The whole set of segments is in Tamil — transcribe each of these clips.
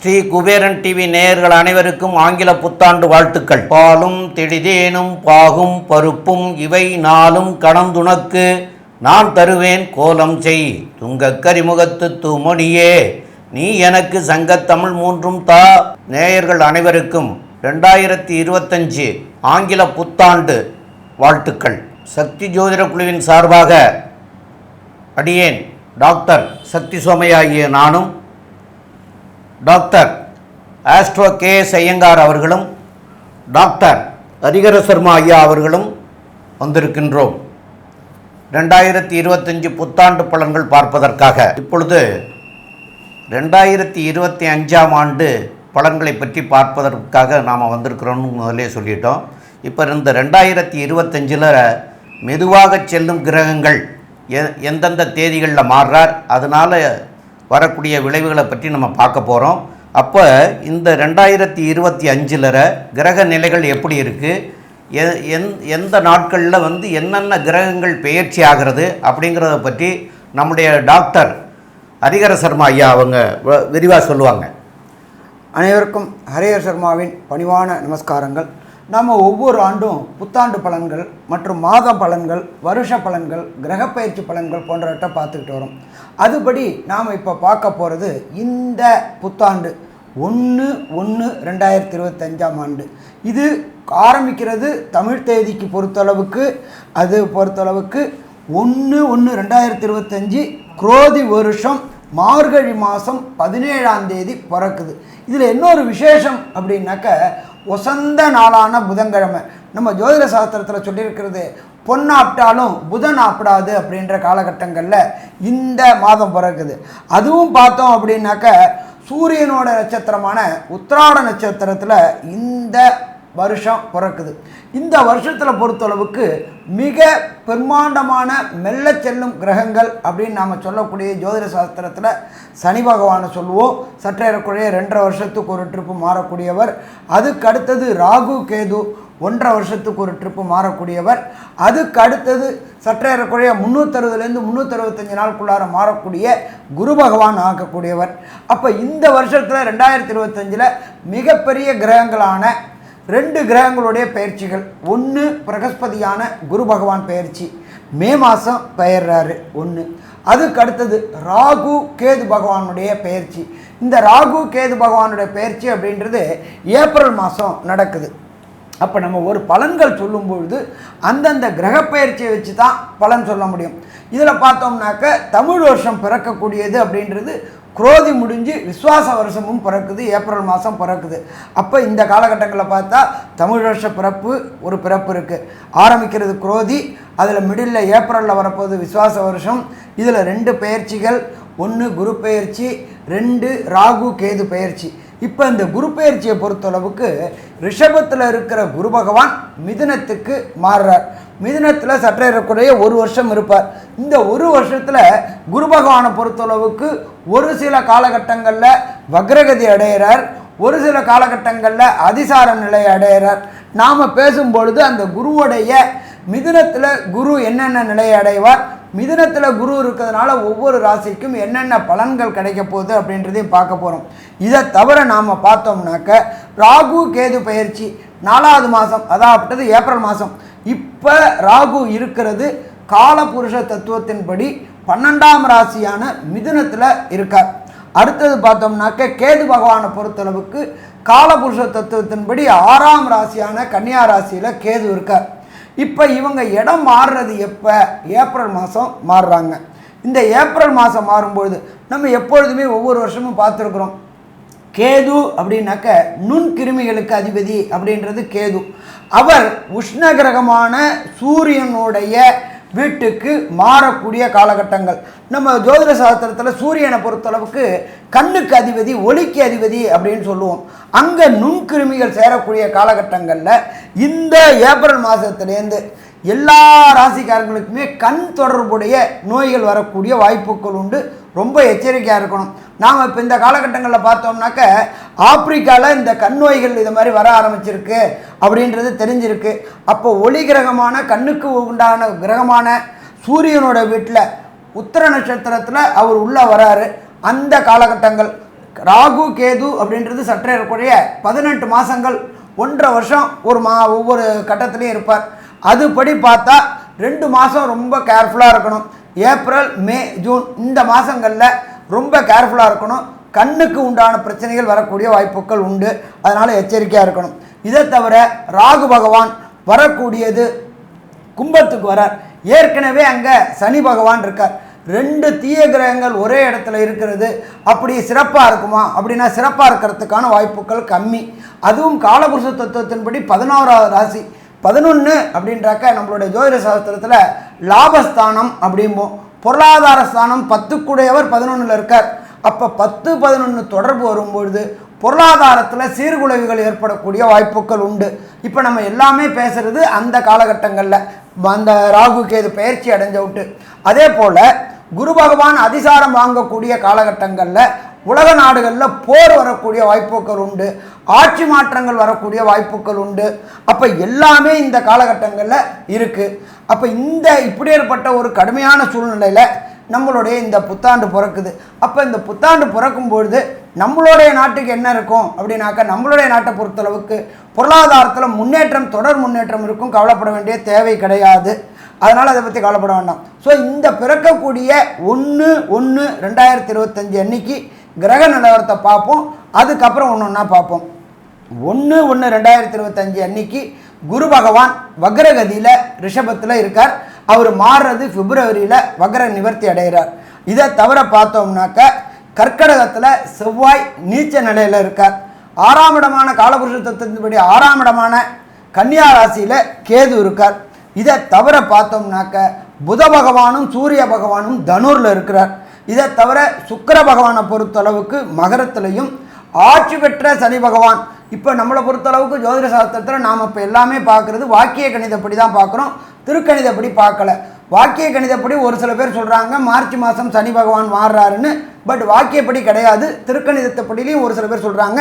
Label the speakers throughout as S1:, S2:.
S1: ஸ்ரீ குபேரன் டிவி நேயர்கள் அனைவருக்கும் ஆங்கில புத்தாண்டு வாழ்த்துக்கள். பாலும் தெளிதேனும் பாகும் பருப்பும் இவை நாளும் கடந்துனக்கு நான் தருவேன் கோலம் செய் துங்கக் கரிமுகத்து தூமொழியே நீ எனக்கு சங்கத்தமிழ் மூன்றும் தா. நேயர்கள் அனைவருக்கும் 2025 ஆங்கில புத்தாண்டு வாழ்த்துக்கள். சக்தி ஜோதிட குழுவின் சார்பாக அடியேன் டாக்டர் சக்தி சோமையாகிய நானும் டாக்டர் ஆஸ்ட்ரோ கே.எஸ். ஐயங்கார் அவர்களும் டாக்டர் ஹரிஹர சர்மா ஐயா அவர்களும் வந்திருக்கின்றோம் 2025 புத்தாண்டு பலன்கள் பார்ப்பதற்காக. இப்பொழுது 2025ஆம் ஆண்டு பலன்களை பற்றி பார்ப்பதற்காக நாம் வந்திருக்கிறோம்னு முதலே சொல்லிட்டோம். இப்போ இந்த 2025 மெதுவாக செல்லும் கிரகங்கள் எந்தெந்த தேதிகளில் மாறுறார், அதனால் வரக்கூடிய விளைவுகளை பற்றி நம்ம பார்க்க போகிறோம். அப்போ இந்த 2025 கிரக நிலைகள் எப்படி இருக்குது, எந்த நாட்களில் என்னென்ன கிரகங்கள் பெயர்ச்சி ஆகிறது அப்படிங்கிறத பற்றி நம்முடைய டாக்டர் ஹரிஹர சர்மா ஐயா அவங்க விரிவாக சொல்லுவாங்க.
S2: அனைவருக்கும் ஹரிஹர சர்மாவின் பணிவான நமஸ்காரங்கள். நாம் ஒவ்வொரு ஆண்டும் புத்தாண்டு பலன்கள் மற்றும் மாத பலன்கள், வருஷ பலன்கள், கிரகப்பயிற்சி பலன்கள் போன்றவற்றை பார்த்துக்கிட்டு வரோம். அதுபடி நாம் இப்போ பார்க்க போகிறது இந்த புத்தாண்டு 1/1/2025ஆம் ஆண்டு. இது ஆரம்பிக்கிறது தமிழ் தேதிக்கு பொறுத்தளவுக்கு 1/1/2025 குரோதி வருஷம் மார்கழி மாதம் 17ஆம் தேதி பிறக்குது. இதில் இன்னொரு விசேஷம் அப்படின்னாக்க வசந்த நாளான புதன்கிழமை. நம்ம ஜோதிட சாஸ்திரத்தில் சொல்லியிருக்கிறது பொன்னாப்டாலும் புதன் ஆப்பிடாது அப்படின்ற காலகட்டங்களில் இந்த மாதம் பிறக்குது. அதுவும் பார்த்தோம் அப்படின்னாக்க சூரியனோட நட்சத்திரமான உத்திராட நட்சத்திரத்தில் இந்த வருஷம் பிறக்குது. இந்த வருஷத்தில் பொறுத்தளவுக்கு மிக பிரம்மாண்டமான மெல்ல செல்லும் கிரகங்கள் அப்படின்னு நாம் சொல்லக்கூடிய ஜோதிட சாஸ்திரத்தில் சனி பகவானை சொல்லுவோம். சற்றேறக்குறைய 2.5 வருஷத்துக்கு ஒரு ட்ரிப்பு மாறக்கூடியவர். அதுக்கு அடுத்தது ராகு கேது 1.5 வருஷத்துக்கு ஒரு ட்ரிப்பு மாறக்கூடியவர். அதுக்கு அடுத்தது சற்றேறக்குறைய 360லேருந்து 365 நாளுக்குள்ளார மாறக்கூடிய குரு பகவான் ஆகக்கூடியவர். அப்போ இந்த வருஷத்தில் 2025 மிகப்பெரிய கிரகங்களான 2 கிரகங்களுடைய பயிற்சிகள். ஒன்று பிரகஸ்பதியான குரு பகவான் பயிற்சி மே மாதம் பெயர்றாரு 1. அதுக்கு அடுத்தது ராகு கேது பகவானுடைய பயிற்சி. இந்த ராகு கேது பகவானுடைய பயிற்சி அப்படின்றது ஏப்ரல் மாதம் நடக்குது. அப்போ நம்ம ஒரு பலன்கள் சொல்லும்பொழுது அந்தந்த கிரகப்பயிற்சியை வச்சு தான் பலன் சொல்ல முடியும். இதில் பார்த்தோம்னாக்க தமிழ் வருஷம் பிறக்கக்கூடியது அப்படின்றது குரோதி முடிஞ்சு விஸ்வாச வருஷமும் பிறக்குது, ஏப்ரல் மாதம் பிறக்குது. அப்போ இந்த காலகட்டங்களில் பார்த்தா தமிழ் வருஷ பிறப்பு ஒரு பிறப்பு இருக்குது. ஆரம்பிக்கிறது குரோதி, அதில் மிடில் ஏப்ரலில் வரப்போகுது விஸ்வாச வருஷம். இதில் 2 பயிற்சிகள், 1 குரு பயிற்சி, 2 ராகு கேது பயிற்சி. இப்போ இந்த குரு பயிற்சியை பொறுத்தளவுக்கு ரிஷபத்தில் இருக்கிற குரு பகவான் மிதுனத்துக்கு மாறுறார். மிதுனத்தில் சற்றேறக்குறைய 1 வருஷம் இருப்பார். இந்த 1 வருஷத்தில் குரு பகவானை பொறுத்தளவுக்கு ஒரு சில காலகட்டங்களில் வக்ரகதி அடைகிறார், ஒரு சில காலகட்டங்களில் அதிசார நிலை அடைகிறார். நாம் பேசும்பொழுது அந்த குருவுடைய மிதுனத்தில் குரு என்னென்ன நிலையை அடைவார், மிதுனத்தில் குரு இருக்கிறதுனால ஒவ்வொரு ராசிக்கும் என்னென்ன பலன்கள் கிடைக்க போகுது அப்படின்றதையும் பார்க்க போகிறோம். இதை தவிர நாம் பார்த்தோம்னாக்க ராகு கேது பயிற்சி 4வது மாதம், அதாவது ஏப்ரல் மாதம். இப்போ ராகு இருக்கிறது காலபுருஷ தத்துவத்தின்படி 12ஆம் ராசியான மிதுனத்தில் இருக்கார். அடுத்தது பார்த்தோம்னாக்க கேது பகவானை பொறுத்தளவுக்கு காலபுருஷ தத்துவத்தின்படி 6ஆம் ராசியான கன்னியா ராசியில் கேது இருக்கார். இப்போ இவங்க இடம் மாறுறது எப்போ? ஏப்ரல் மாதம் மாறுறாங்க. இந்த ஏப்ரல் மாதம் மாறும்பொழுது நம்ம எப்பொழுதுமே ஒவ்வொரு வருஷமும் பார்த்துருக்குறோம், கேது அப்படின்னாக்க நுண்கிருமிகளுக்கு அதிபதி அப்படின்றது கேது. அவர் உஷ்ண கிரகமான சூரியனுடைய வீட்டுக்கு மாறக்கூடிய காலகட்டங்கள். நம்ம ஜோதிட சாஸ்திரத்தில் சூரியனை பொறுத்தளவுக்கு கண்ணுக்கு அதிபதி, ஒளிக்கு அதிபதி அப்படின்னு சொல்லுவோம். அங்கே நுண்கிருமிகள் சேரக்கூடிய காலகட்டங்களில் இந்த ஏப்ரல் மாதத்துலேருந்து எல்லா ராசிக்காரங்களுக்குமே கண் தொடர்புடைய நோய்கள் வரக்கூடிய வாய்ப்புகள் உண்டு. ரொம்ப எச்சரிக்கையாக இருக்கணும். நாம் இப்போ இந்த காலகட்டங்களில் பார்த்தோம்னாக்க ஆப்பிரிக்காவில் இந்த கண் நோய்கள் இது மாதிரி வர ஆரம்பிச்சிருக்கு அப்படின்றது தெரிஞ்சிருக்கு. அப்போ ஒளி கிரகமான கண்ணுக்கு உண்டான கிரகமான சூரியனோட வீட்டில் உத்திர நட்சத்திரத்தில் அவர் உள்ளே வராரு. அந்த காலகட்டங்கள் ராகு கேது அப்படின்றது சற்றேறக்குறைய 18 மாதங்கள் 1.5 வருஷம் ஒவ்வொரு கட்டத்துலேயும் இருப்பார். அதுபடி பார்த்தா 2 மாதம் ரொம்ப கேர்ஃபுல்லாக இருக்கணும். ஏப்ரல் மே ஜூன் இந்த மாதங்களில் ரொம்ப கேர்ஃபுல்லாக இருக்கணும். கண்ணுக்கு உண்டான பிரச்சனைகள் வரக்கூடிய வாய்ப்புகள் உண்டு. அதனால் எச்சரிக்கையாக இருக்கணும். இதை தவிர ராகு பகவான் வரக்கூடியது கும்பத்துக்கு வரார். ஏற்கனவே அங்கே சனி பகவான் இருக்கார். 2 தீய கிரகங்கள் ஒரே இடத்துல இருக்கிறது அப்படி சிறப்பாக இருக்குமா அப்படின்னா சிறப்பாக இருக்கிறதுக்கான வாய்ப்புகள் கம்மி. அதுவும் காலபுருஷ தத்துவத்தின்படி 11வது ராசி 11 அப்படின்றாக்க நம்மளுடைய ஜோதிட சாஸ்திரத்தில் லாபஸ்தானம் அப்படிம்போம். பொருளாதார ஸ்தானம் 10க்குடையவர் 11ல் இருக்கார். அப்போ 10, 11 தொடர்பு வரும்பொழுது பொருளாதாரத்தில் சீர்குலைவுகள் ஏற்படக்கூடிய வாய்ப்புகள் உண்டு. இப்போ நம்ம எல்லாமே பேசுகிறது அந்த காலகட்டங்களில் அந்த ராகு கேது பயிற்சி அடைஞ்ச விட்டு. அதே போல் குரு பகவான் அதிசாரம் வாங்கக்கூடிய காலகட்டங்களில் உலக நாடுகளில் போர் வரக்கூடிய வாய்ப்புகள் உண்டு. ஆட்சி மாற்றங்கள் வரக்கூடிய வாய்ப்புகள் உண்டு. அப்போ எல்லாமே இந்த காலகட்டங்களில் இருக்குது. அப்போ இப்படி ஏற்பட்ட ஒரு கடுமையான சூழ்நிலையில் நம்மளுடைய இந்த புத்தாண்டு பிறக்குது. அப்போ இந்த புத்தாண்டு பிறக்கும் பொழுது நம்மளுடைய நாட்டுக்கு என்ன இருக்கும் அப்படின்னாக்கா நம்மளுடைய நாட்டை பொறுத்தளவுக்கு பொருளாதாரத்தில் முன்னேற்றம் தொடர் முன்னேற்றம் இருக்கும். கவலைப்பட வேண்டிய தேவை கிடையாது. அதனால் அதை பற்றி கவலைப்பட வேண்டாம். ஸோ இந்த பிறக்கக்கூடிய 1/1/2025 அன்னைக்கு கிரக நிலவரத்தை பார்ப்போம். அதுக்கப்புறம் ஒன்று பார்ப்போம். 1/1/2025 அன்னைக்கு குரு பகவான் வக்ரகதியில் ரிஷபத்தில் இருக்கார். அவர் மாறுறது பிப்ரவரியில் வக்ர நிவர்த்தி அடைகிறார். இதை தவிர பார்த்தோம்னாக்க கர்க்கடகத்தில் செவ்வாய் நீச்ச நிலையில் இருக்கார். 6ஆம் இடமான காலபுருஷ தத்துவத்தின்படி 6ஆம் இடமான கன்னியா ராசியில் கேது இருக்கார். இதை தவிர பார்த்தோம்னாக்க புத பகவானும் சூரிய பகவானும் தனுரில் இருக்கிறார். இதை தவிர சுக்கிர பகவானை பொறுத்தளவுக்கு மகரத்திலையும் ஆட்சி பெற்ற சனி பகவான். இப்போ நம்மளை பொறுத்தளவுக்கு ஜோதிட சாஸ்திரத்தில் நாம் இப்போ எல்லாமே பார்க்குறது வாக்கிய கணிதப்படி தான் பார்க்குறோம். திருக்கணிதப்படி பார்க்கல. வாக்கிய கணிதப்படி ஒரு சில பேர் சொல்கிறாங்க மார்ச் மாதம் சனி பகவான் மாறுறாருன்னு. பட் வாக்கியப்படி கிடையாது. திருக்கணிதத்தைப்படிலையும் ஒரு சில பேர் சொல்கிறாங்க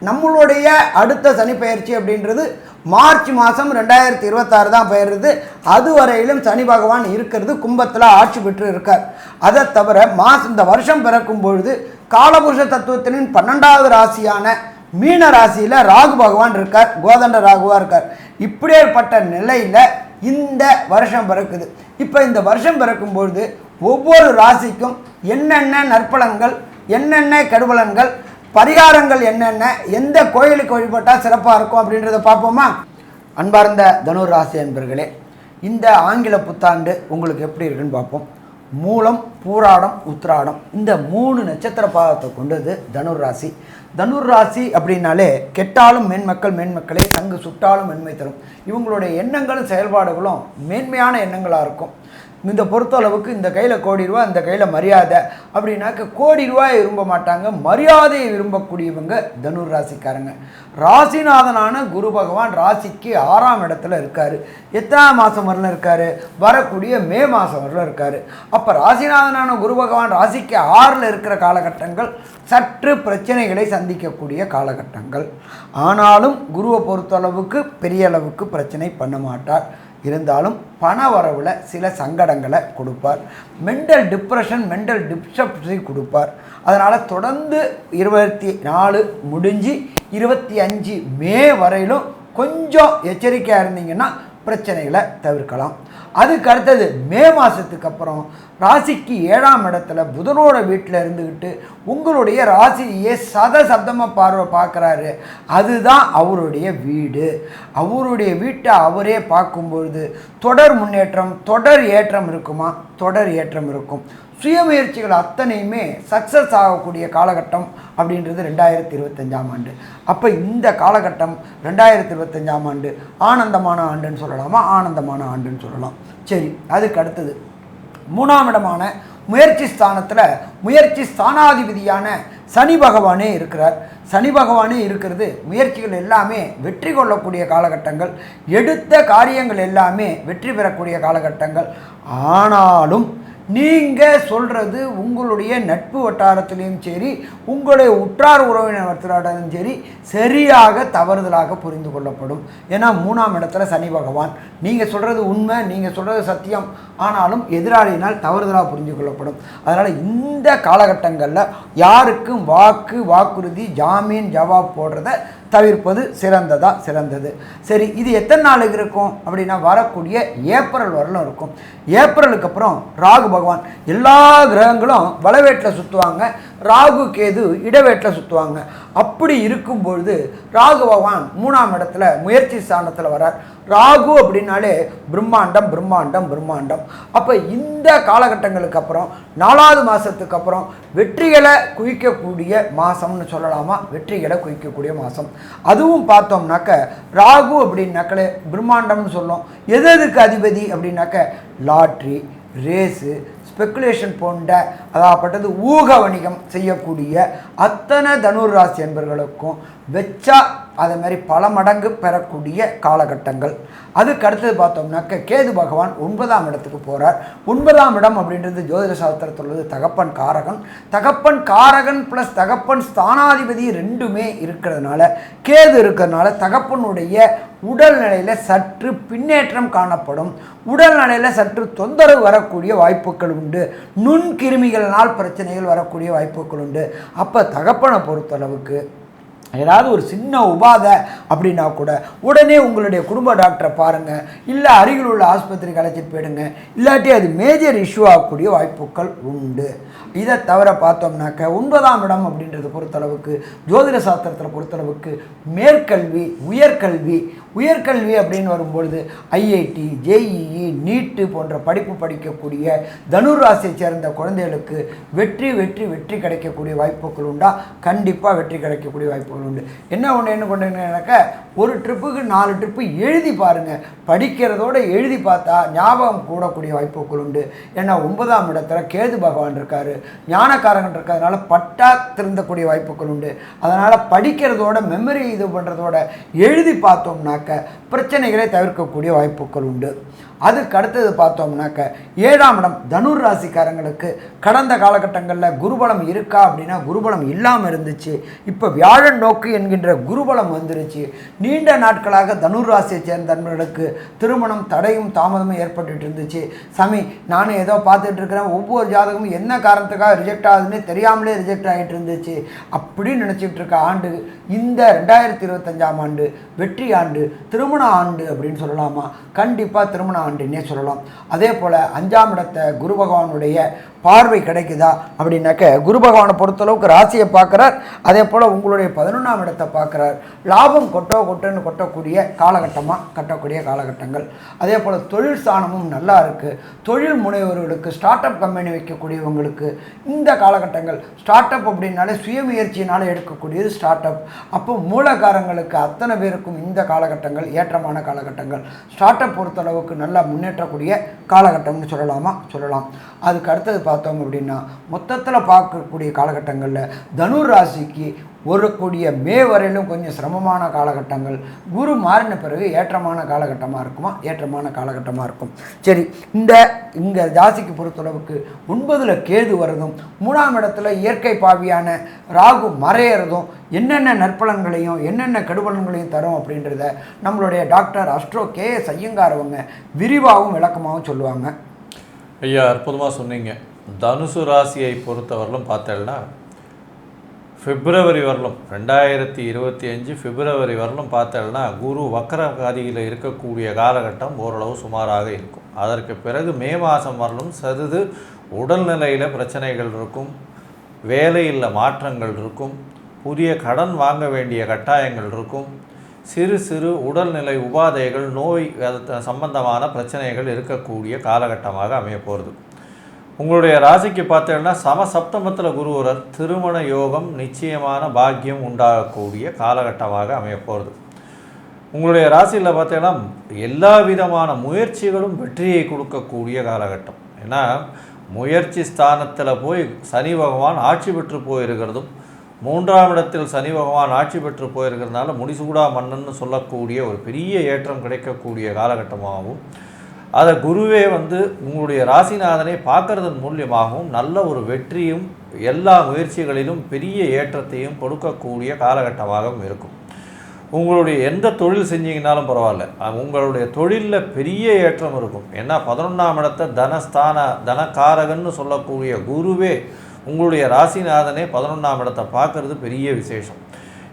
S2: நம்மளுடைய அடுத்த சனி பயிற்சி அப்படின்றது மார்ச் மாதம் 2026 தான் பெயருது. அதுவரையிலும் சனி பகவான் இருக்கிறது கும்பத்தில் ஆட்சி பெற்று இருக்கார். அதை தவிர இந்த வருஷம் பிறக்கும் பொழுது காலபுருஷ தத்துவத்தின் 12வது ராசியான மீன ராசியில் ராகு பகவான் இருக்கார். கோதண்ட ராகுவாக இருக்கார். இப்படியேற்பட்ட நிலையில் இந்த வருஷம் பிறக்குது. இப்போ இந்த வருஷம் பிறக்கும்பொழுது ஒவ்வொரு ராசிக்கும் என்னென்ன நற்பலன்கள் என்னென்ன கெடுபலன்கள் பரிகாரங்கள் என்னென்ன எந்த கோயிலுக்கு வழிபட்டால் சிறப்பாக இருக்கும் அப்படின்றத பார்ப்போமா? அன்பார்ந்த தனுர் ராசி அன்பர்களே, இந்த ஆங்கில புத்தாண்டு உங்களுக்கு எப்படி இருக்குன்னு பார்ப்போம். மூலம் பூராடம் உத்திராடம் இந்த 3 நட்சத்திர பாதத்தை கொண்டது தனுர் ராசி. தனுர் ராசி அப்படின்னாலே கெட்டாலும் மேன்மக்களே தங்கு சுட்டாலும் மென்மை தரும். இவங்களுடைய எண்ணங்களும் செயல்பாடுகளும் மேன்மையான எண்ணங்களாக இருக்கும். இந்த பொறுத்தளவுக்கு இந்த கையில் கோடி ரூபா இந்த கையில் மரியாதை அப்படின்னாக்க கோடி ரூபாயை விரும்ப மாட்டாங்க. மரியாதையை விரும்பக்கூடியவங்க தனுர் ராசிக்காரங்க. ராசிநாதனான குரு பகவான் ராசிக்கு 6ஆம் இடத்துல இருக்கார். எத்தனாம் மாதம் வரல இருக்கார்? வரக்கூடிய மே மாதம் வரல இருக்கார். அப்போ ராசிநாதனான குரு பகவான் ராசிக்கு 6ல் இருக்கிற காலகட்டங்கள் சற்று பிரச்சனைகளை சந்திக்கக்கூடிய காலகட்டங்கள். ஆனாலும் குருவை பொறுத்தளவுக்கு பெரிய அளவுக்கு பிரச்சனை பண்ண மாட்டார். இருந்தாலும் பண வரவில் சில சங்கடங்களை கொடுப்பார். மென்டல் டிப்ரெஷன் மென்டல் டிஸ்டர்பன்ஸை கொடுப்பார். அதனால் தொடர்ந்து 24 முடிஞ்சு 25 மே வரையிலும் கொஞ்சம் எச்சரிக்கையாக இருந்தீங்கன்னா பிரச்சனைகளை தவிர்க்கலாம். அதுக்கு அடுத்தது மே மாதத்துக்கு அப்புறம் ராசிக்கு 7ஆம் இடத்துல புதனோட வீட்டில் இருந்துக்கிட்டு உங்களுடைய ராசியை சப்தமாக பார்க்குறாரு. அதுதான் அவருடைய வீடு. அவருடைய வீட்டை அவரே பார்க்கும்பொழுது தொடர் முன்னேற்றம் தொடர் ஏற்றம் இருக்குமா? தொடர் ஏற்றம் இருக்கும். சுயமுயற்சிகள் அத்தனையுமே சக்ஸஸ் ஆகக்கூடிய காலகட்டம் அப்படின்றது 2025ஆம் ஆண்டு. அப்போ இந்த காலகட்டம் 2025ஆம் ஆண்டு ஆனந்தமான ஆண்டுன்னு சொல்லலாமா? ஆனந்தமான ஆண்டுன்னு சொல்லலாம். சரி, அதுக்கு அடுத்தது 3ஆம் இடமான முயற்சி ஸ்தானத்தில் முயற்சி ஸ்தானாதிபதியான சனி பகவானே இருக்கிறார். சனி பகவானே இருக்கிறது முயற்சிகள் எல்லாமே வெற்றி கொள்ளக்கூடிய காலகட்டங்கள், எடுத்த காரியங்கள் எல்லாமே வெற்றி பெறக்கூடிய காலகட்டங்கள். ஆனாலும் நீங்கள் சொல்கிறது உங்களுடைய நட்பு வட்டாரத்திலையும் சரி, உங்களுடைய உற்றார் உறவினர் வட்டாரத்திலும் சரி சரியாக தவறுதலாக புரிந்து கொள்ளப்படும். ஏன்னா 3ஆம் இடத்துல சனி பகவான். நீங்கள் சொல்கிறது உண்மை, நீங்கள் சொல்கிறது சத்தியம், ஆனாலும் எதிராளியினால் தவறுதலாக புரிந்து கொள்ளப்படும். அதனால் இந்த காலகட்டங்களில் யாருக்கும் வாக்குறுதி, ஜாமீன், ஜவாப் போடுறத தவிர்ப்பது சிறந்தது. சரி, இது எத்தனை நாளுக்கு இருக்கும் அப்படின்னா வரக்கூடிய ஏப்ரல் வரலும் இருக்கும். ஏப்ரலுக்கு அப்புறம் ராகு பகவான், எல்லா கிரகங்களும் வலவேட்டில் சுற்றுவாங்க, ராகு கேது இடவேட்டில் சுற்றுவாங்க. அப்படி இருக்கும்பொழுது ராகு பகவான் 3ஆம் இடத்துல முயற்சி ஸ்தானத்தில் வரார். ராகு அப்படின்னாலே பிரம்மாண்டம். அப்போ இந்த காலகட்டங்களுக்கு அப்புறம் 4வது மாதத்துக்கு அப்புறம் வெற்றிகளை குவிக்கக்கூடிய மாதம்னு சொல்லலாமா? வெற்றிகளை குவிக்கக்கூடிய மாதம். அதுவும் பார்த்தோம்னாக்க ராகு அப்படின்னாக்கலே பிரம்மாண்டம்னு சொல்லும். எதுக்கு அதிபதி அப்படின்னாக்க லாட்ரி, ரேஸு, ஸ்பெக்குலேஷன் போன்ற அதாகப்பட்டது ஊக வணிகம் செய்யக்கூடிய அத்தனை தனுர் ராசி என்பவர்களுக்கும் வெச்சா அதே மாதிரி பல மடங்கு பெறக்கூடிய காலகட்டங்கள். அதுக்கு அடுத்தது பார்த்தோம்னாக்க கேது பகவான் 9ஆம் இடத்துக்கு போகிறார். 9ஆம் இடம் அப்படின்றது ஜோதிட சாஸ்திரத்தில் உள்ளது தகப்பன் காரகன் ப்ளஸ் தகப்பன் ஸ்தானாதிபதி ரெண்டுமே இருக்கிறதுனால, கேது இருக்கிறதுனால தகப்பனுடைய உடல்நிலையில் சற்று பின்னேற்றம் காணப்படும். உடல்நிலையில் சற்று தொந்தரவு வரக்கூடிய வாய்ப்புகள் உண்டு. நுண்கிருமிகளால் பிரச்சனைகள் வரக்கூடிய வாய்ப்புகள் உண்டு. அப்போ தகப்பனை பொறுத்தளவுக்கு ஏதாவது ஒரு சின்ன உபாதை அப்படின்னா கூட உடனே உங்களுடைய குடும்ப டாக்டரை பாருங்கள், இல்லை அருகில் உள்ள ஆஸ்பத்திரிக்கு அழைச்சிட்டு போயிடுங்க. இல்லாட்டி அது மேஜர் இஷ்யூ ஆகக்கூடிய வாய்ப்புகள் உண்டு. இதை தவிர பார்த்தோம்னாக்க 9ஆம் இடம் அப்படின்றது பொறுத்தளவுக்கு ஜோதிட சாஸ்திரத்தில் பொறுத்தளவுக்கு மேற்கல்வி, உயர்கல்வி அப்படின்னு வரும்பொழுது ஐஐடி, ஜேஇஇ, நீட்டு போன்ற படிப்பு படிக்கக்கூடிய தனுர் ராசியை சேர்ந்த குழந்தைகளுக்கு வெற்றி கிடைக்கக்கூடிய வாய்ப்புகள் உண்டா? கண்டிப்பாக வெற்றி கிடைக்கக்கூடிய வாய்ப்புகள் உண்டு. என்ன கொண்டீங்கன்னாக்க ஒரு ட்ரிப்புக்கு 4 ட்ரிப்பு எழுதி பாருங்கள். படிக்கிறதோடு எழுதி பார்த்தா ஞாபகம் கூடக்கூடிய வாய்ப்புகள் உண்டு. ஏன்னா 9ஆம் இடத்துல கேது பகவான் இருக்கார், ஞானக்காரகன் இருக்கிறதுனால பட்டா திருந்தக்கூடிய வாய்ப்புகள் உண்டு. அதனால் படிக்கிறதோட மெமரி இது பண்ணுறதோட எழுதி பார்த்தோம்னாக்க பிரச்சனைகளை தவிர்க்கக்கூடிய வாய்ப்புகள் உண்டு. அதுக்கு அடுத்தது பார்த்தோம்னாக்க 7ஆம் இடம் தனுர் ராசிக்காரங்களுக்கு கடந்த காலகட்டங்களில் குருபலம் இருக்கா அப்படின்னா குருபலம் இல்லாமல் இருந்துச்சு. இப்போ வியாழன் நோக்கு என்கின்ற குருபலம் வந்துருச்சு. நீண்ட நாட்களாக தனுர் ராசியை சேர்ந்த நண்பர்களுக்கு திருமணம் தடையும் தாமதமும் ஏற்பட்டு இருந்துச்சு. சாமி, நானும் ஏதோ பார்த்துட்டு இருக்கிறேன், ஒவ்வொரு ஜாதகமும் என்ன காரணத்துக்காக ரிஜெக்ட் ஆகுதுன்னு தெரியாமலே ரிஜெக்ட் ஆகிட்டு இருந்துச்சு அப்படின்னு நினச்சிக்கிட்டு இருக்க ஆண்டு இந்த 2025ஆம் ஆண்டு வெற்றி ஆண்டு, திருமண ஆண்டு அப்படின்னு சொல்லலாமா? கண்டிப்பாக திருமண ஆண்டுன்னே சொல்லலாம். அதே போல் 5ஆம் இடத்தை குரு பகவானுடைய பார்வை கிடைக்குதா அப்படின்னாக்க குரு பகவானை பொறுத்தளவுக்கு ராசியை பார்க்குறார். அதே போல் உங்களுடைய 11ஆம் இடத்தை பார்க்குறார். லாபம் கொட்டுன்னு கொட்டக்கூடிய காலகட்டங்கள். அதே போல் தொழில் ஸ்தானமும் நல்லா இருக்குது. தொழில் முனைவர்களுக்கு, ஸ்டார்ட் அப் கம்பெனி வைக்கக்கூடியவங்களுக்கு இந்த காலகட்டங்கள், ஸ்டார்ட் அப் அப்படின்னாலே சுயமுயற்சியினால் எடுக்கக்கூடியது ஸ்டார்ட் அப். அப்போ மூலக்காரங்களுக்கு அத்தனை பேருக்கும் இந்த காலகட்டங்கள் ஏற்றமான காலகட்டங்கள். ஸ்டார்ட் அப் பொறுத்தளவுக்கு நல்லா முன்னேற்றக்கூடிய காலகட்டம்னு சொல்லலாம். அதுக்கு அடுத்தது பார்த்தோம் அப்படின்னா மொத்தத்தில் பார்க்கக்கூடிய காலகட்டங்களில் தனுர் ராசிக்கு வரக்கூடிய மே வரையிலும் கொஞ்சம் சிரமமான காலகட்டங்கள். குரு மாறின பிறகு ஏற்றமான காலகட்டமாக இருக்கும். சரி, இங்கே ராசிக்கு பொறுத்தளவுக்கு 9ல் கேது வரதும் 3ஆம் இடத்துல இயற்கை பாவியான ராகு மறையிறதும் என்னென்ன நற்பலன்களையும் என்னென்ன கெடுபலன்களையும் தரும் அப்படின்றத நம்மளுடைய டாக்டர் அஸ்ட்ரோ KS ஐயங்கார் அவங்க விரிவாகவும் விளக்கமாகவும் சொல்லுவாங்க.
S3: ஐயா, அற்புதமாக சொன்னீங்க. தனுசு ராசியை பொறுத்தவரையிலும் பார்த்தேன்னா பிப்ரவரி வரலும் 2025 பிப்ரவரி வரலும் பார்த்தேன்னா குரு வக்கரகாதியில் இருக்கக்கூடிய காலகட்டம் ஓரளவு சுமாராக இருக்கும். அதற்கு பிறகு மே மாதம் வரலும் சருது உடல்நிலையில் பிரச்சனைகள் இருக்கும், வேலையில் மாற்றங்கள் இருக்கும், புதிய கடன் வாங்க வேண்டிய கட்டாயங்கள் இருக்கும், சிறு உடல்நிலை உபாதைகள், நோய் சம்பந்தமான பிரச்சனைகள் இருக்கக்கூடிய காலகட்டமாக அமைய போகிறது. உங்களுடைய ராசிக்கு பார்த்தீங்கன்னா சப்தமத்தில் குருவரர், திருமண யோகம், நிச்சயமான பாக்கியம் உண்டாகக்கூடிய காலகட்டமாக அமைய போகிறது. உங்களுடைய ராசியில் பார்த்தீங்கன்னா எல்லா விதமான முயற்சிகளும் வெற்றியை கொடுக்கக்கூடிய காலகட்டம். ஏன்னா முயற்சி ஸ்தானத்தில் போய் சனி பகவான் ஆட்சி பெற்று போயிருக்கிறதும், மூன்றாம் இடத்தில் சனி பகவான் ஆட்சி பெற்று போயிருக்கிறதுனால முடிசூடா மன்னன்னு சொல்லக்கூடிய ஒரு பெரிய ஏற்றம் கிடைக்கக்கூடிய காலகட்டமாகவும், அதை குருவே வந்து உங்களுடைய ராசிநாதனை பார்க்கறதன் மூலியமாகவும் நல்ல ஒரு வெற்றியும் எல்லா முயற்சிகளிலும் பெரிய ஏற்றத்தையும் கொடுக்கக்கூடிய காலகட்டமாகவும் இருக்கும். உங்களுடைய எந்த தொழில் செஞ்சீங்கன்னாலும் பரவாயில்ல, உங்களுடைய தொழிலில் பெரிய ஏற்றம் இருக்கும். ஏன்னா 11ஆம் இடத்தை தனகாரகன்னு சொல்லக்கூடிய குருவே உங்களுடைய ராசிநாதனே 11ஆம் இடத்தை பார்க்கறது பெரிய விசேஷம்.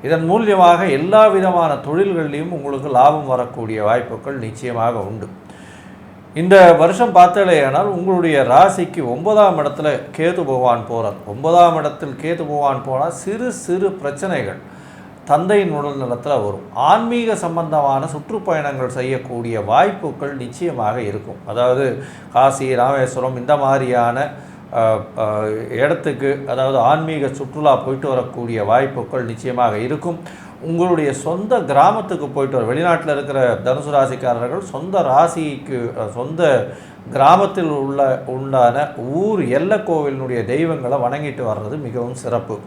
S3: இதன் மூலியமாக எல்லா விதமான தொழில்கள்லையும் உங்களுக்கு லாபம் வரக்கூடிய வாய்ப்புகள் நிச்சயமாக உண்டு. இந்த வருஷம் பார்த்தலையானால் உங்களுடைய ராசிக்கு 9ஆம் இடத்துல கேது பகவான் போகிறார். 9ஆம் இடத்தில் கேது பகவான் போனால் சிறு சிறு பிரச்சனைகள் தந்தையின் உடல் நலத்தில் வரும். ஆன்மீக சம்பந்தமான சுற்றுப்பயணங்கள் செய்யக்கூடிய வாய்ப்புகள் நிச்சயமாக இருக்கும். அதாவது காசி, ராமேஸ்வரம் இந்த மாதிரியான இடத்துக்கு, அதாவது ஆன்மீக சுற்றுலா போயிட்டு வரக்கூடிய வாய்ப்புகள் நிச்சயமாக இருக்கும். உங்களுடைய சொந்த கிராமத்துக்கு போயிட்டு வர, வெளிநாட்டில் இருக்கிற தனுசு ராசிக்காரர்கள் சொந்த ராசிக்கு சொந்த கிராமத்தில் உண்டான ஊர் எல்லை கோவிலினுடைய தெய்வங்களை வணங்கிட்டு வர்றது மிகவும் சிறப்பு.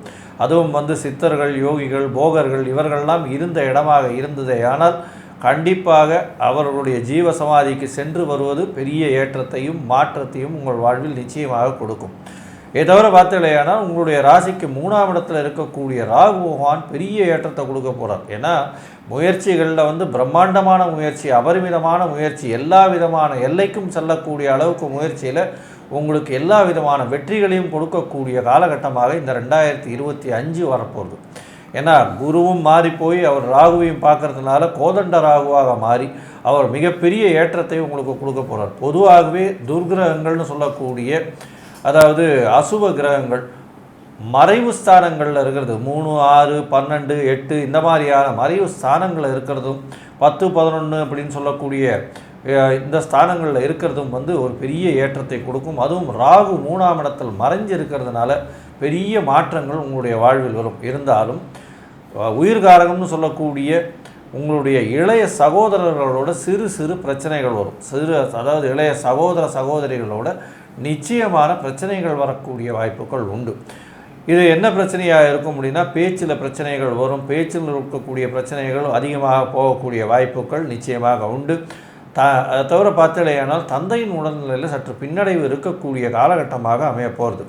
S3: அதுவும் வந்து சித்தர்கள், யோகிகள், போகர்கள் இவர்கள்லாம் இருந்த இடமாக இருந்ததே ஆனால் கண்டிப்பாக அவர்களுடைய ஜீவ சமாதிக்கு சென்று வருவது பெரிய ஏற்றத்தையும் மாற்றத்தையும் உங்கள் வாழ்வில் நிச்சயமாக கொடுக்கும். இதை தவிர பார்த்தீங்களேனால் உங்களுடைய ராசிக்கு 3ஆம் இடத்துல இருக்கக்கூடிய ராகு பகவான் பெரிய ஏற்றத்தை கொடுக்க போகிறார். ஏன்னா முயற்சிகளில் வந்து பிரம்மாண்டமான முயற்சி, அபரிமிதமான முயற்சி, எல்லா விதமான எல்லைக்கும் செல்லக்கூடிய அளவுக்கு முயற்சியில் உங்களுக்கு எல்லா விதமான வெற்றிகளையும் கொடுக்கக்கூடிய காலகட்டமாக இந்த 2025 வரப்போகுது. ஏன்னா குருவும் மாறி போய் அவர் ராகுவையும் பார்க்கறதுனால கோதண்ட ராகுவாக மாறி அவர் மிகப்பெரிய ஏற்றத்தை உங்களுக்கு கொடுக்க போகிறார். பொதுவாகவே துர்கிரகங்கள்னு சொல்லக்கூடிய, அதாவது அசுப கிரகங்கள் மறைவு ஸ்தானங்களில் இருக்கிறது 3, 6, 12, 8 இந்த மாதிரியான மறைவு ஸ்தானங்களில் இருக்கிறதும் 10, 11 அப்படின்னு சொல்லக்கூடிய இந்த ஸ்தானங்களில் இருக்கிறதும் வந்து ஒரு பெரிய ஏற்றத்தை கொடுக்கும். அதுவும் ராகு 3ஆம் இடத்தில் மறைஞ்சு இருக்கிறதுனால பெரிய மாற்றங்கள் உங்களுடைய வாழ்வில் வரும். இருந்தாலும் உயிர்காரகம்னு சொல்லக்கூடிய உங்களுடைய இளைய சகோதரர்களோட சிறு சிறு பிரச்சனைகள் வரும். அதாவது இளைய சகோதரிகளோட நிச்சயமான பிரச்சனைகள் வரக்கூடிய வாய்ப்புகள் உண்டு. இது என்ன பிரச்சனையாக இருக்கும் அப்படின்னா, பேச்சில் பிரச்சனைகள் வரும். பேச்சில் இருக்கக்கூடிய பிரச்சனைகள் அதிகமாக போகக்கூடிய வாய்ப்புகள் நிச்சயமாக உண்டு. அதை தவிர பார்த்தலையானால் தந்தையின் உடல்நிலையில் சற்று பின்னடைவு இருக்கக்கூடிய காலகட்டமாக அமைய போகிறது.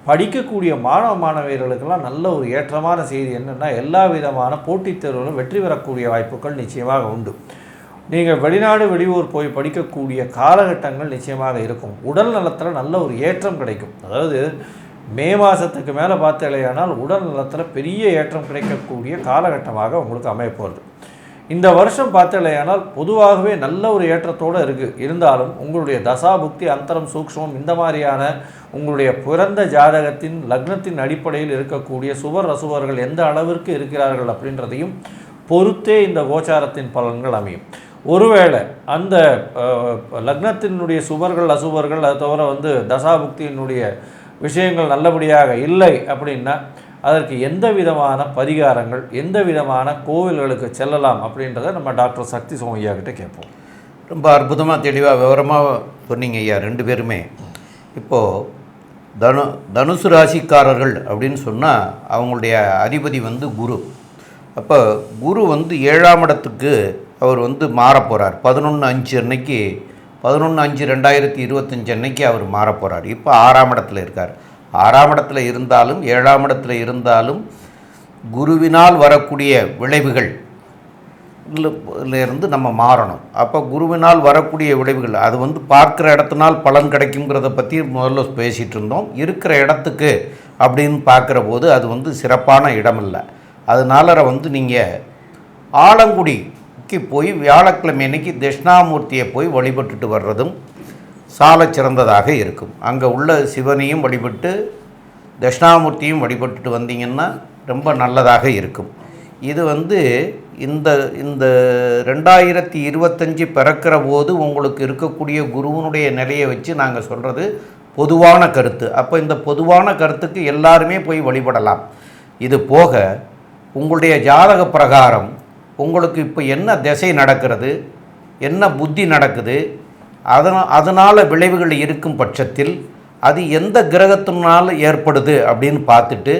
S3: படிக்கக்கூடிய மாணவியர்களுக்கெல்லாம் நல்ல ஒரு ஏற்றமான செய்தி என்னென்னா, எல்லா விதமான போட்டித் தேர்வுகளும் வெற்றி பெறக்கூடிய வாய்ப்புகள் நிச்சயமாக உண்டு. நீங்கள் வெளிநாடு வெளியூர் போய் படிக்கக்கூடிய காலகட்டங்கள் நிச்சயமாக இருக்கும். உடல் நலத்தில் நல்ல ஒரு ஏற்றம் கிடைக்கும். அதாவது மே மாதத்துக்கு மேலே பார்த்தலையானால் உடல் நலத்தில் பெரிய ஏற்றம் கிடைக்கக்கூடிய காலகட்டமாக உங்களுக்கு அமைய போகிறது. இந்த வருஷம் பார்த்தலையானால் பொதுவாகவே நல்ல ஒரு ஏற்றத்தோடு இருக்குது. இருந்தாலும் உங்களுடைய தசாபுக்தி, அந்தரம், சூக்ஷ்மம் இந்த மாதிரியான உங்களுடைய பிறந்த ஜாதகத்தின் லக்னத்தின் அடிப்படையில் இருக்கக்கூடிய சுபர் அசுபர்கள் எந்த அளவிற்கு இருக்கிறார்கள் அப்படின்றதையும் பொறுத்தே இந்த கோச்சாரத்தின் பலன்கள் அமையும். ஒருவேளை அந்த லக்னத்தினுடைய சுபர்கள் அசுபர்கள், அதை தவிர வந்து தசாபுக்தியினுடைய விஷயங்கள் நல்லபடியாக இல்லை அப்படின்னா அதற்கு எந்த விதமான பரிகாரங்கள், எந்த விதமான கோவில்களுக்கு செல்லலாம் அப்படின்றத நம்ம டாக்டர் சக்தி சோமையா கிட்ட கேட்போம்.
S1: ரொம்ப அற்புதமாக தெளிவாக விவரமாக சொன்னீங்க ஐயா ரெண்டு பேருமே. இப்போது தனுசு ராசிக்காரர்கள் அப்படின்னு சொன்னால் அவங்களுடைய அதிபதி வந்து குரு. அப்போ குரு வந்து 7ஆம் இடத்துக்கு அவர் வந்து மாறப்போகிறார். 11/5 அன்னைக்கு 11/5/2025 அன்னைக்கு அவர் மாறப்போகிறார். இப்போ 6ஆம் இடத்துல இருக்கார். 6ஆம் இடத்துல இருந்தாலும் 7ஆம் இடத்துல இருந்தாலும் குருவினால் வரக்கூடிய விளைவுகள் இருந்து நம்ம மாறணும். அப்போ குருவினால் வரக்கூடிய விளைவுகள் அது வந்து பார்க்குற இடத்தினால் பலன் கிடைக்குங்கிறத பற்றி முதல்ல பேசிகிட்டு இருந்தோம். இருக்கிற இடத்துக்கு அப்படின்னு பார்க்குற போது அது வந்து சிறப்பான இடம் இல்லை. அதனால வந்து நீங்கள் ஆலங்குடிக்கு போய் வியாழக்கிழமை அன்னைக்கு தட்சிணாமூர்த்தியை போய் வழிபட்டுட்டு வர்றதும் சால சிறந்ததாக இருக்கும். அங்கே உள்ள சிவனையும் வழிபட்டு தட்சிணாமூர்த்தியும் வழிபட்டுட்டு வந்தீங்கன்னா ரொம்ப நல்லதாக இருக்கும். இது வந்து இந்த 2025 பிறக்கிற போது உங்களுக்கு இருக்கக்கூடிய குருவனுடைய நிலையை வச்சு நாங்கள் சொல்கிறது பொதுவான கருத்து. அப்போ இந்த பொதுவான கருத்துக்கு எல்லாருமே போய் வழிபடலாம். இது போக உங்களுடைய ஜாதக பிரகாரம் உங்களுக்கு இப்போ என்ன திசை நடக்கிறது, என்ன புத்தி நடக்குது, அதனால் விளைவுகள் இருக்கும் பட்சத்தில் அது எந்த கிரகத்தினால் ஏற்படுது அப்படின்னு பார்த்துட்டு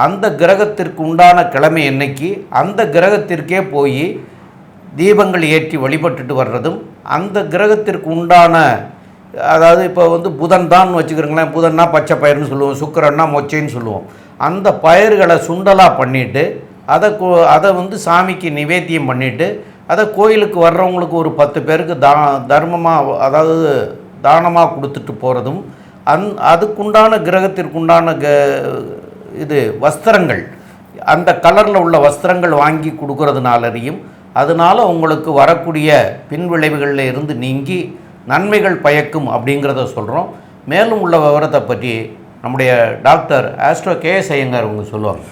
S1: அந்த கிரகத்திற்கு உண்டான கிழமை என்னைக்கு அந்த கிரகத்திற்கே போய் தீபங்கள் ஏற்றி வழிபட்டுட்டு வர்றதும், அந்த கிரகத்திற்கு உண்டான, அதாவது இப்போ வந்து புதன் தான் வச்சுக்கிறீங்களேன், புதன்னா பச்சை பயிர்னு சொல்லுவோம், சுக்கிரன்னா மொச்சைன்னு சொல்லுவோம். அந்த பயிர்களை சுண்டலாக பண்ணிவிட்டு அதை வந்து சாமிக்கு நிவேத்தியம் பண்ணிவிட்டு அதை கோயிலுக்கு வர்றவங்களுக்கு ஒரு 10 பேருக்கு தர்மமாக, அதாவது தானமாக கொடுத்துட்டு போகிறதும், அதுக்குண்டான கிரகத்திற்குண்டான இது வஸ்திரங்கள், அந்த கலரில் உள்ள வஸ்திரங்கள் வாங்கி கொடுக்கறதுனாலையும் அதனால் உங்களுக்கு வரக்கூடிய பின்விளைவுகளில் இருந்து நீங்கி நன்மைகள் பயக்கும் அப்படிங்கிறத சொல்கிறோம். மேலும் உள்ள விவரத்தை பற்றி நம்முடைய டாக்டர் ஆஸ்ட்ரோ KS ஐயங்கார் அவங்க சொல்லுவாங்க.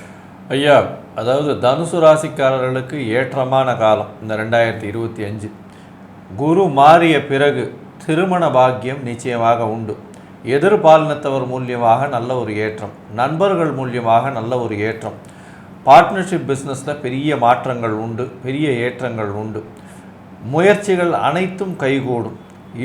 S3: ஐயா, அதாவது தனுசு ராசிக்காரர்களுக்கு ஏற்றமான காலம் இந்த 2025. குரு மாறிய பிறகு திருமண பாக்கியம் நிச்சயமாக உண்டு. எதிர்பாலினத்தவர் மூலியமாக நல்ல ஒரு ஏற்றம், நண்பர்கள் மூலியமாக நல்ல ஒரு ஏற்றம், பார்ட்னர்ஷிப் பிஸ்னஸில் பெரிய மாற்றங்கள் உண்டு, பெரிய ஏற்றங்கள் உண்டு. முயற்சிகள் அனைத்தும் கைகூடும்.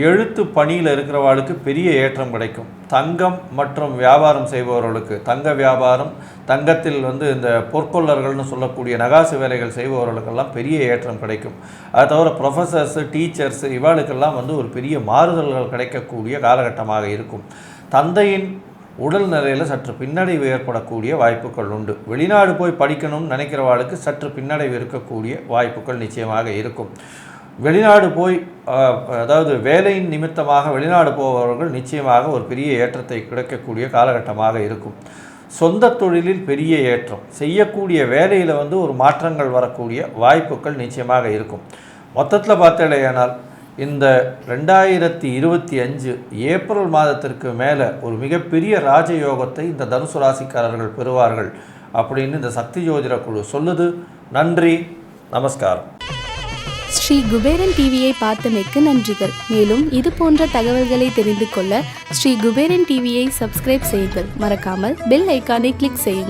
S3: எழுத்து பணியில் இருக்கிறவர்களுக்கு பெரிய ஏற்றம் கிடைக்கும். தங்கம் மற்றும் வியாபாரம் செய்பவர்களுக்கு, தங்க வியாபாரம், தங்கத்தில் வந்து இந்த பொற்கொள்ளர்கள்னு சொல்லக்கூடிய நகாசு வேலைகள் செய்பவர்களுக்கெல்லாம் பெரிய ஏற்றம் கிடைக்கும். அதை தவிர ப்ரொஃபஸர்ஸு, டீச்சர்ஸு இவாளுக்கெல்லாம் வந்து ஒரு பெரிய மாறுதல்கள் கிடைக்கக்கூடிய காலகட்டமாக இருக்கும். தந்தையின் உடல் நிலையில் சற்று பின்னடைவு ஏற்படக்கூடிய வாய்ப்புகள் உண்டு. வெளிநாடு போய் படிக்கணும்னு நினைக்கிறவாளுக்கு சற்று பின்னடைவு இருக்கக்கூடிய வாய்ப்புகள் நிச்சயமாக இருக்கும். வெளிநாடு போய் அதாவது வேலையின் நிமித்தமாக வெளிநாடு போபவர்கள் நிச்சயமாக ஒரு பெரிய ஏற்றத்தை கிடைக்கக்கூடிய காலகட்டமாக இருக்கும். சொந்த தொழிலில் பெரிய ஏற்றம், செய்யக்கூடிய வேலையில் வந்து ஒரு மாற்றங்கள் வரக்கூடிய வாய்ப்புகள் நிச்சயமாக இருக்கும். மொத்தத்தில் பார்த்தேனால் இந்த 2025 ஏப்ரல் மாதத்திற்கு மேலே ஒரு மிகப்பெரிய ராஜயோகத்தை இந்த தனுசு ராசிக்காரர்கள் பெறுவார்கள் அப்படின்னு இந்த சக்தி ஜோதிட குழு சொல்லுது. நன்றி, நமஸ்காரம்.
S4: ஸ்ரீ குபேரன் டிவியை பார்த்தமைக்கு நன்றிகள். மேலும் இது போன்ற தகவல்களை தெரிந்து கொள்ள ஸ்ரீ குபேரன் டிவியை சப்ஸ்கிரைப் செய்யுங்கள். மறக்காமல் பெல் ஐக்கானை கிளிக் செய்யுங்கள்.